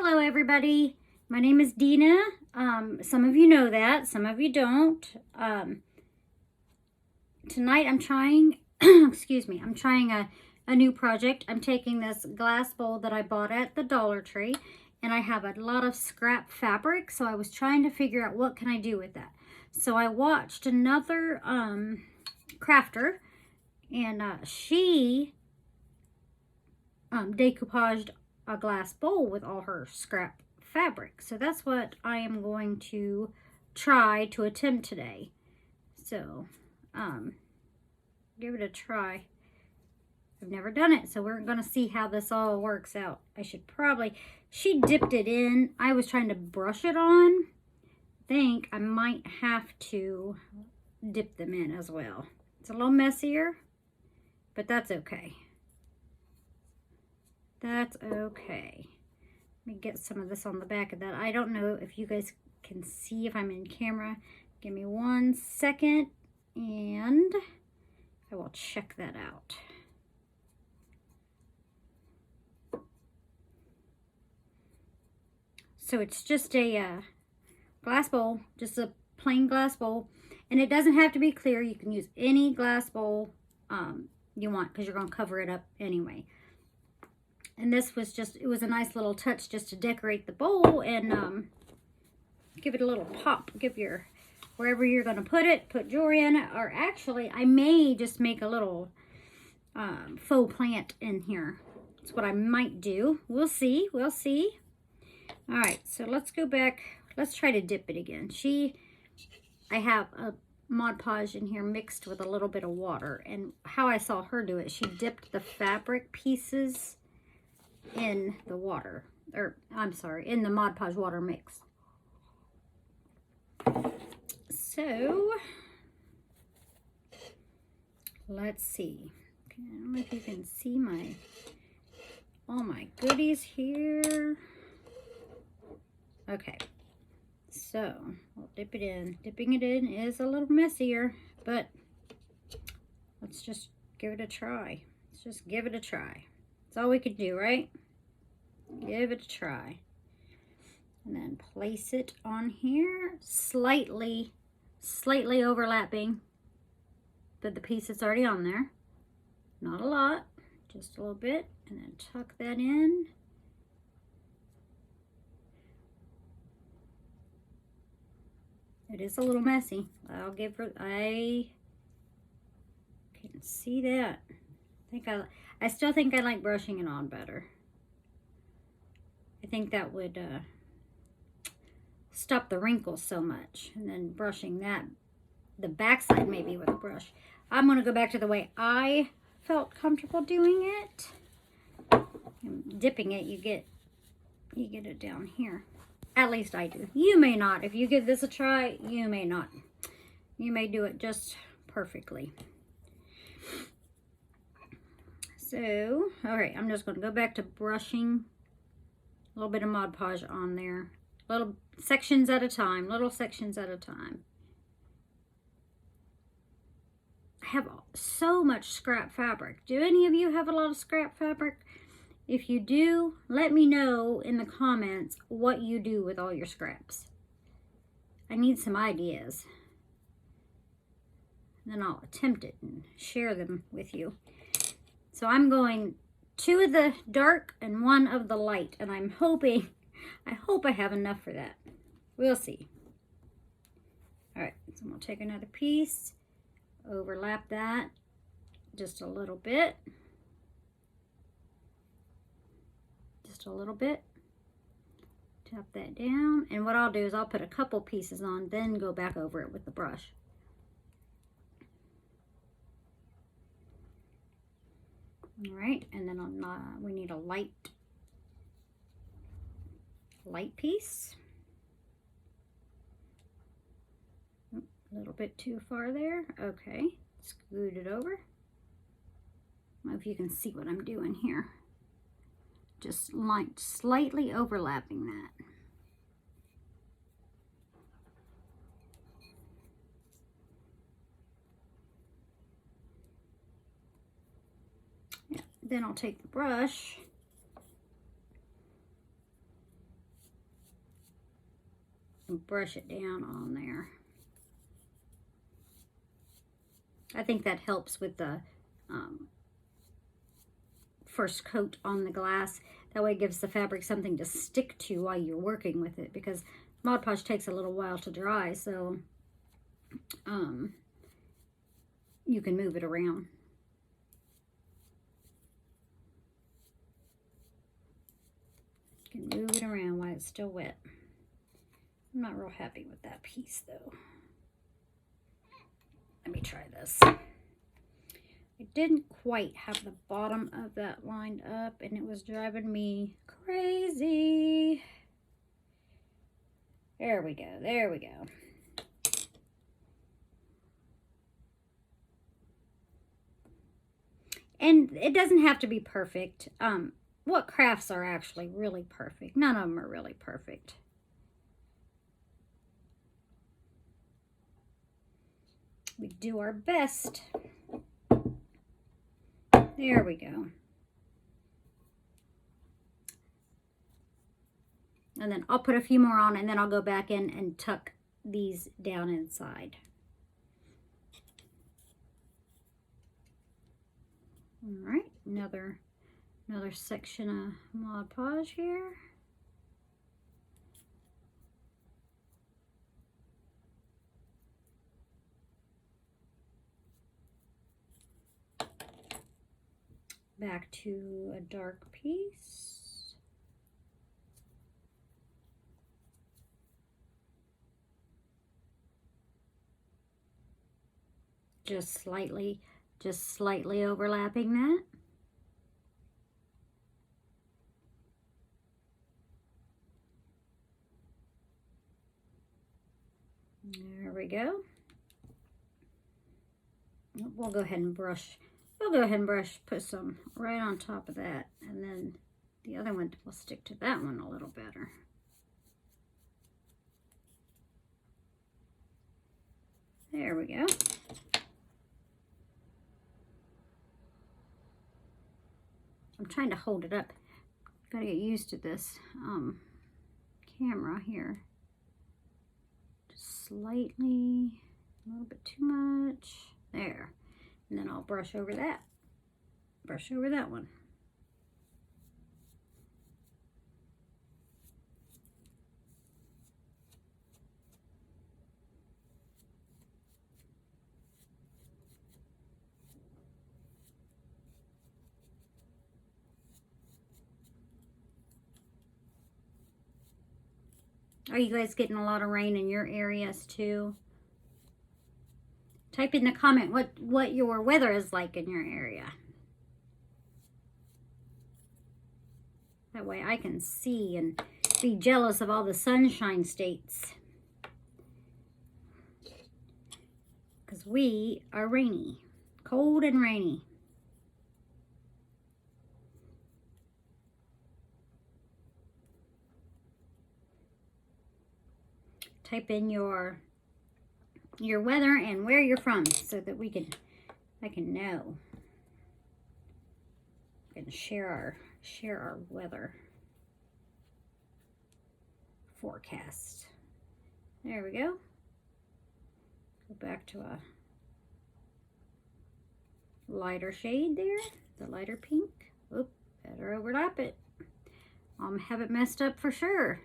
Hello everybody, my name is Dina. Some of you know that, some of you don't. Tonight I'm trying, excuse me, I'm trying a new project. I'm taking this glass bowl that I bought at the Dollar Tree, and I have a lot of scrap fabric, so I was trying to figure out what can I do with that. So I watched another crafter, and she decoupaged a glass bowl with all her scrap fabric. So that's what I am going to try to attempt today. So give it a try. I've never done it, so we're going to see how this all works out. I should probably, she dipped it in. I was trying to brush it on. I think I might have to dip them in as well. It's a little messier, but that's okay. That's okay. Let me get some of this on the back of that. I don't know if you guys can see if I'm in camera. Give me 1 second and I will check that out. So it's just a glass bowl, just a plain glass bowl. And it doesn't have to be clear. You can use any glass bowl you want because you're going to cover it up anyway. And this was just, it was a nice little touch just to decorate the bowl and give it a little pop. Give your, wherever you're going to put it, put jewelry in it. Or actually, I may just make a little faux plant in here. That's what I might do. We'll see. We'll see. All right, so let's go back. Let's try to dip it again. I have a Mod Podge in here mixed with a little bit of water. And how I saw her do it, she dipped the fabric pieces in the water, or I'm sorry, in the Mod Podge water mix. So let's see. Okay, I don't know if you can see all my goodies here. Okay, so we'll dip it in. Dipping it in is a little messier, but let's just give it a try. Let's just give it a try. That's all we could do, right? Give it a try. And then place it on here, slightly overlapping the piece that's already on there. Not a lot, just a little bit. And then tuck that in. It is a little messy. I can see that. I still think I like brushing it on better. I think that would stop the wrinkles so much. And then brushing that, the backside maybe with a brush. I'm going to go back to the way I felt comfortable doing it. And dipping it, you get it down here. At least I do. You may not. If you give this a try, you may not. You may do it just perfectly. So, all right, I'm just going to go back to brushing a little bit of Mod Podge on there. Little sections at a time. Little sections at a time. I have so much scrap fabric. Do any of you have a lot of scrap fabric? If you do, let me know in the comments what you do with all your scraps. I need some ideas. Then I'll attempt it and share them with you. So I'm going 2 of the dark and 1 of the light. And I hope I have enough for that. We'll see. All right, so I'm gonna take another piece, overlap that just a little bit. Just a little bit. Tap that down. And what I'll do is I'll put a couple pieces on, then go back over it with the brush. All right, and then we need a light piece. A little bit too far there. Okay, scoot it over. I don't know if you can see what I'm doing here. Just like slightly overlapping that. Yeah, then I'll take the brush and brush it down on there. I think that helps with the first coat on the glass. That way it gives the fabric something to stick to while you're working with it, because Mod Podge takes a little while to dry, so you can move it around. You can move it around while it's still wet. I'm not real happy with that piece though. Let me try this. I didn't quite have the bottom of that lined up, and it was driving me crazy. There we go, there we go. And it doesn't have to be perfect. What crafts are actually really perfect? None of them are really perfect. We do our best. There we go. And then I'll put a few more on, and then I'll go back in and tuck these down inside. All right, another section of Mod Podge here. Back to a dark piece. Just slightly overlapping that. There we go. We'll go ahead and brush. We'll go ahead and brush, put some right on top of that, and then the other one will stick to that one a little better. There we go. I'm trying to hold it up. Gotta get used to this camera here. Just slightly, a little bit too much. There. And then I'll brush over that. Brush over that one. Are you guys getting a lot of rain in your areas too? Type in the comment what your weather is like in your area. That way I can see and be jealous of all the sunshine states. Because we are rainy. Cold and rainy. Type in your weather and where you're from, so that I can know. I can share our weather forecast. There we go. Go back to a lighter shade there, the lighter pink. Oop, better overlap it. Have it messed up for sure.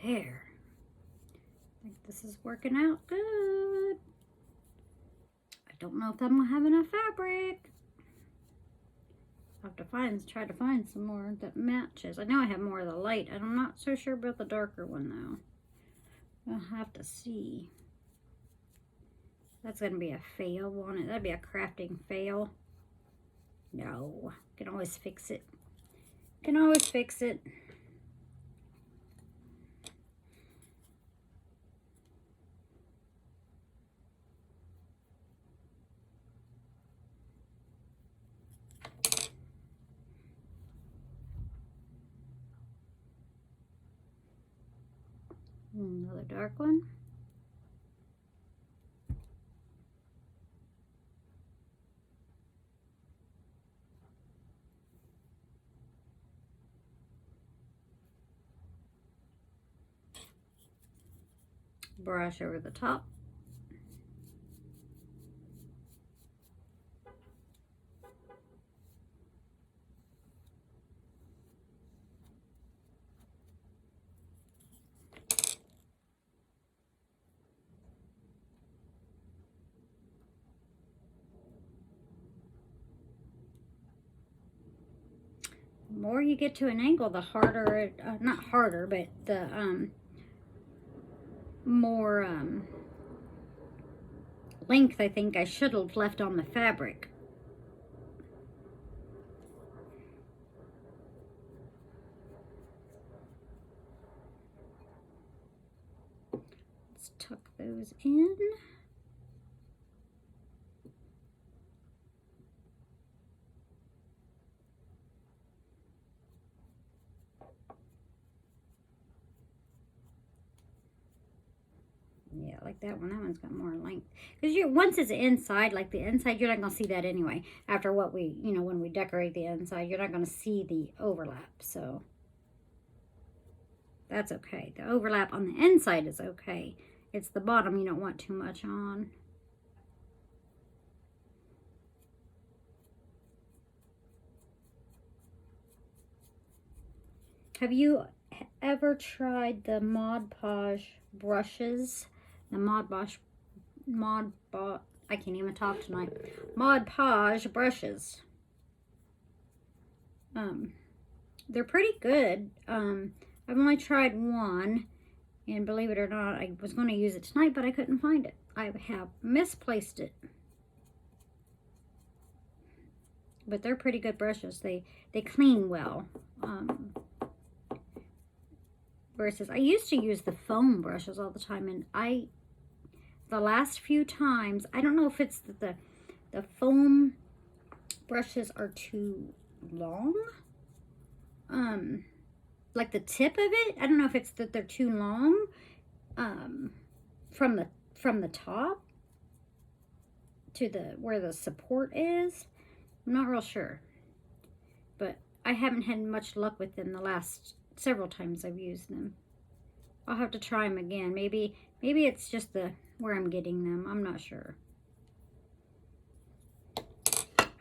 There. I think this is working out good. I don't know if I'm gonna have enough fabric. I'll have to try to find some more that matches. I know I have more of the light. I'm not so sure about the darker one though. I'll have to see. That's gonna be a fail, won't it? That'd be a crafting fail. No, can always fix it. Can always fix it. Another dark one. brush over the top. The more you get to an angle, the harder it, not harder, but the more length I think I should have left on the fabric. Let's tuck those in. Yeah, like that one. That one's got more length. Because once it's inside, like the inside, you're not going to see that anyway. After what we, when we decorate the inside, you're not going to see the overlap. So that's okay. The overlap on the inside is okay. It's the bottom you don't want too much on. Have you ever tried the Mod Podge brushes? The I can't even talk tonight. Mod Podge brushes. They're pretty good. I've only tried one, and believe it or not, I was going to use it tonight, but I couldn't find it. I have misplaced it. But they're pretty good brushes. They clean well. Versus, I used to use the foam brushes all the time, and the last few times, I don't know if it's that the foam brushes are too long. Like the tip of it, I don't know if it's that they're too long. From the top to where the support is. I'm not real sure. But I haven't had much luck with them the last several times I've used them. I'll have to try them again. Maybe it's just where I'm getting them. I'm not sure.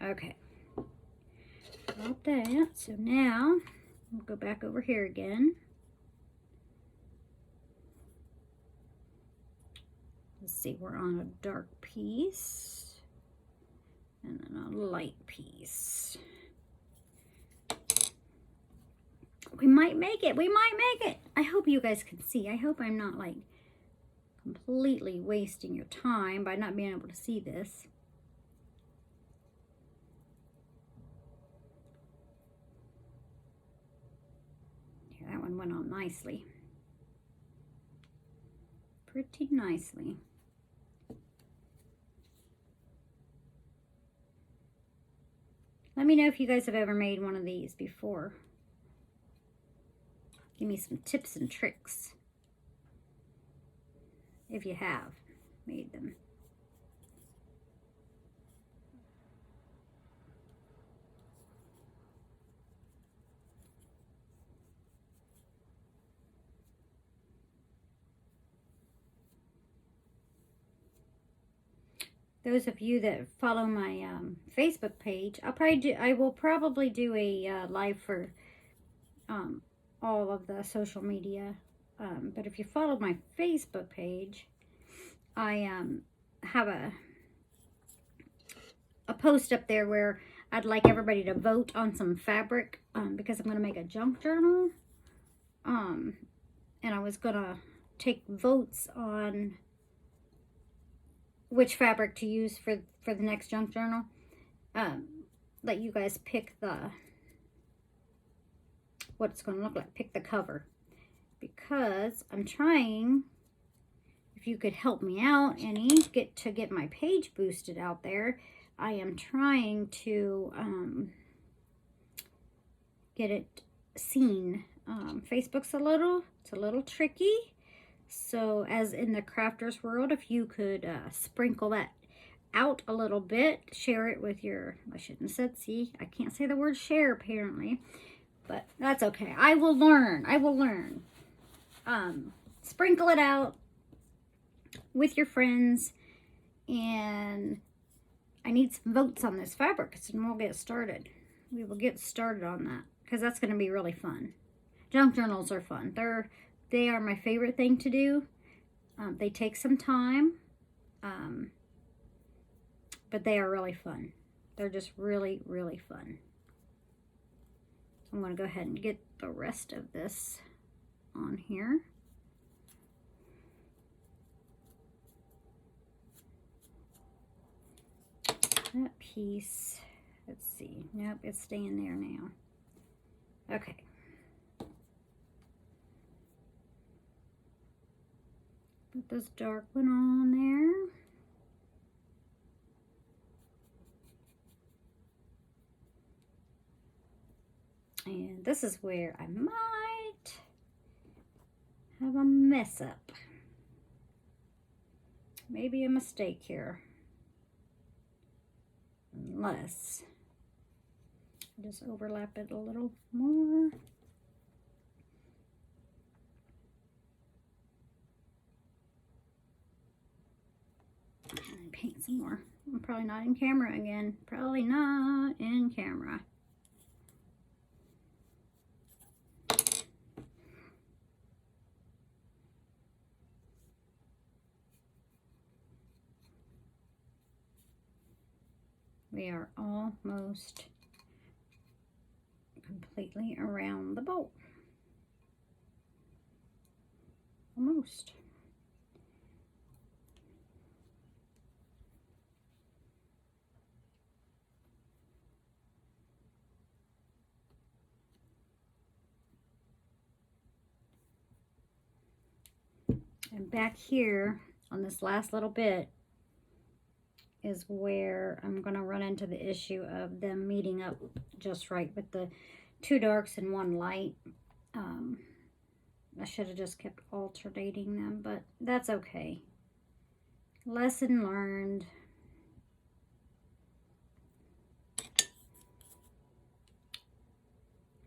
Okay. Got that. So now we'll go back over here again. Let's see, we're on a dark piece and then a light piece. We might make it. We might make it. I hope you guys can see. I hope I'm not like completely wasting your time by not being able to see this. Yeah, that one went on nicely. Pretty nicely. Let me know if you guys have ever made one of these before. Give me some tips and tricks if you have made them. Those of you that follow my Facebook page, I will probably do a live for all of the social media. But if you follow my Facebook page, I have a post up there where I'd like everybody to vote on some fabric because I'm going to make a junk journal. And I was going to take votes on which fabric to use for the next junk journal. Let you guys pick what it's going to look like. Pick the cover. Because I'm trying, if you could help me out and get my page boosted out there, I am trying to get it seen. Facebook's it's a little tricky. So as in the crafters world, if you could sprinkle that out a little bit, share it with I shouldn't have said, see, I can't say the word share apparently, but that's okay. I will learn. Sprinkle it out with your friends. And I need some votes on this fabric, and we'll get started. We will get started on that because that's going to be really fun. Junk journals are fun. They are my favorite thing to do. They take some time, but they are really fun. They're just really, really fun. So I'm going to go ahead and get the rest of this on here. That piece, let's see. Nope, it's staying there now. Okay. Put this dark one on there. And this is where I might have a mess up. Maybe a mistake here. Unless I just overlap it a little more. And paint some more. I'm probably not in camera again. Probably not in camera. We are almost completely around the bowl. Almost. And back here on this last little bit is where I'm going to run into the issue of them meeting up just right with the 2 darks and 1 light. I should have just kept alternating them, but that's okay. Lesson learned.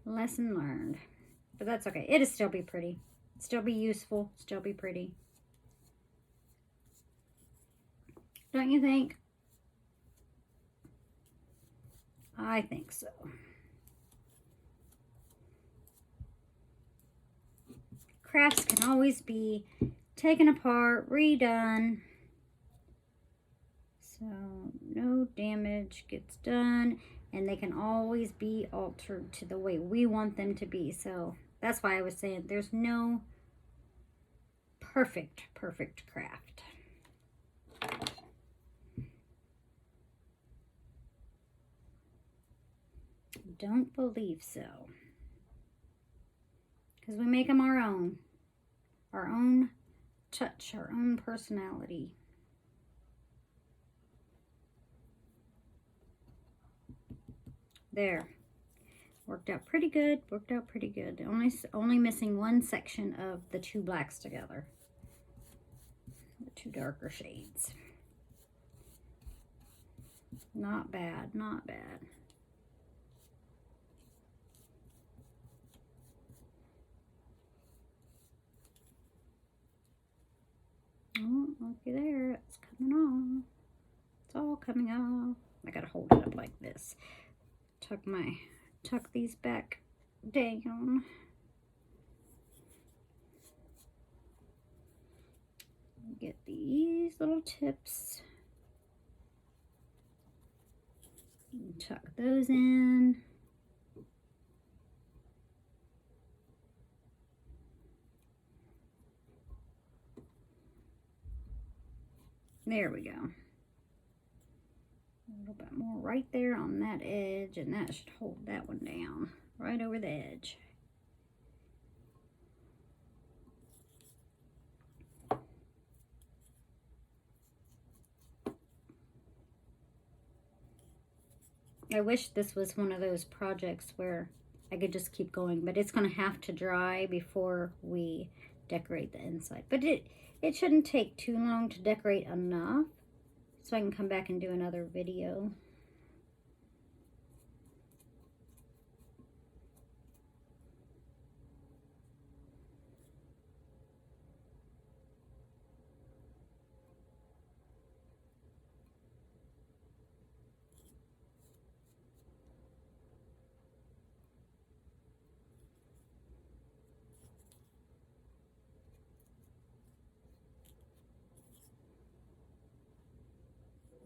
Lesson learned. But that's okay. It'll still be pretty. Still be useful. Still be pretty. Don't you think? I think so. Crafts can always be taken apart, redone, so no damage gets done, and they can always be altered to the way we want them to be. So that's why I was saying there's no perfect craft. Don't believe so. Because we make them our own touch, our own personality. There. Worked out pretty good. Worked out pretty good. Only missing 1 section of the 2 blacks together. The 2 darker shades. Not bad. Not bad. Oh, looky there. It's coming off. It's all coming off. I gotta hold it up like this. Tuck these back down. Get these little tips. Tuck those in. There we go. A little bit more right there on that edge, and that should hold that one down right over the edge. I wish this was one of those projects where I could just keep going, but it's going to have to dry before we decorate the inside. But it shouldn't take too long to decorate enough so I can come back and do another video.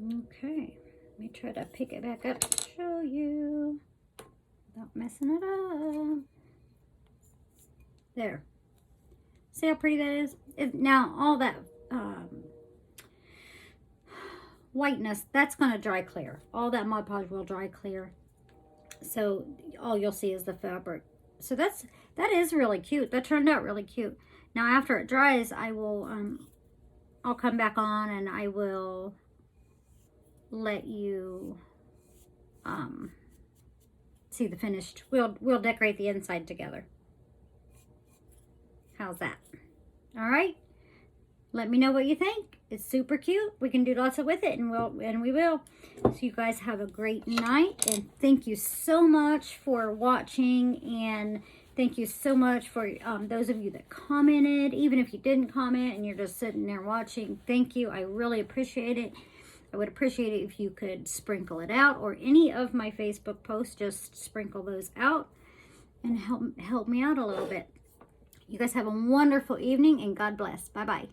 Okay, let me try to pick it back up to show you without messing it up. There. See how pretty that is? Now, all that whiteness, that's going to dry clear. All that Mod Podge will dry clear. So all you'll see is the fabric. So that is really cute. That turned out really cute. Now after it dries, I will I'll come back on and I will let you see the finished. We'll decorate the inside together. How's that? All right. Let me know what you think. It's super cute. We can do lots of with it, and we will. So you guys have a great night, and thank you so much for watching, and thank you so much for those of you that commented. Even if you didn't comment and you're just sitting there watching, thank you. I really appreciate it. I would appreciate it if you could sprinkle it out, or any of my Facebook posts, just sprinkle those out and help me out a little bit. You guys have a wonderful evening, and God bless. Bye-bye.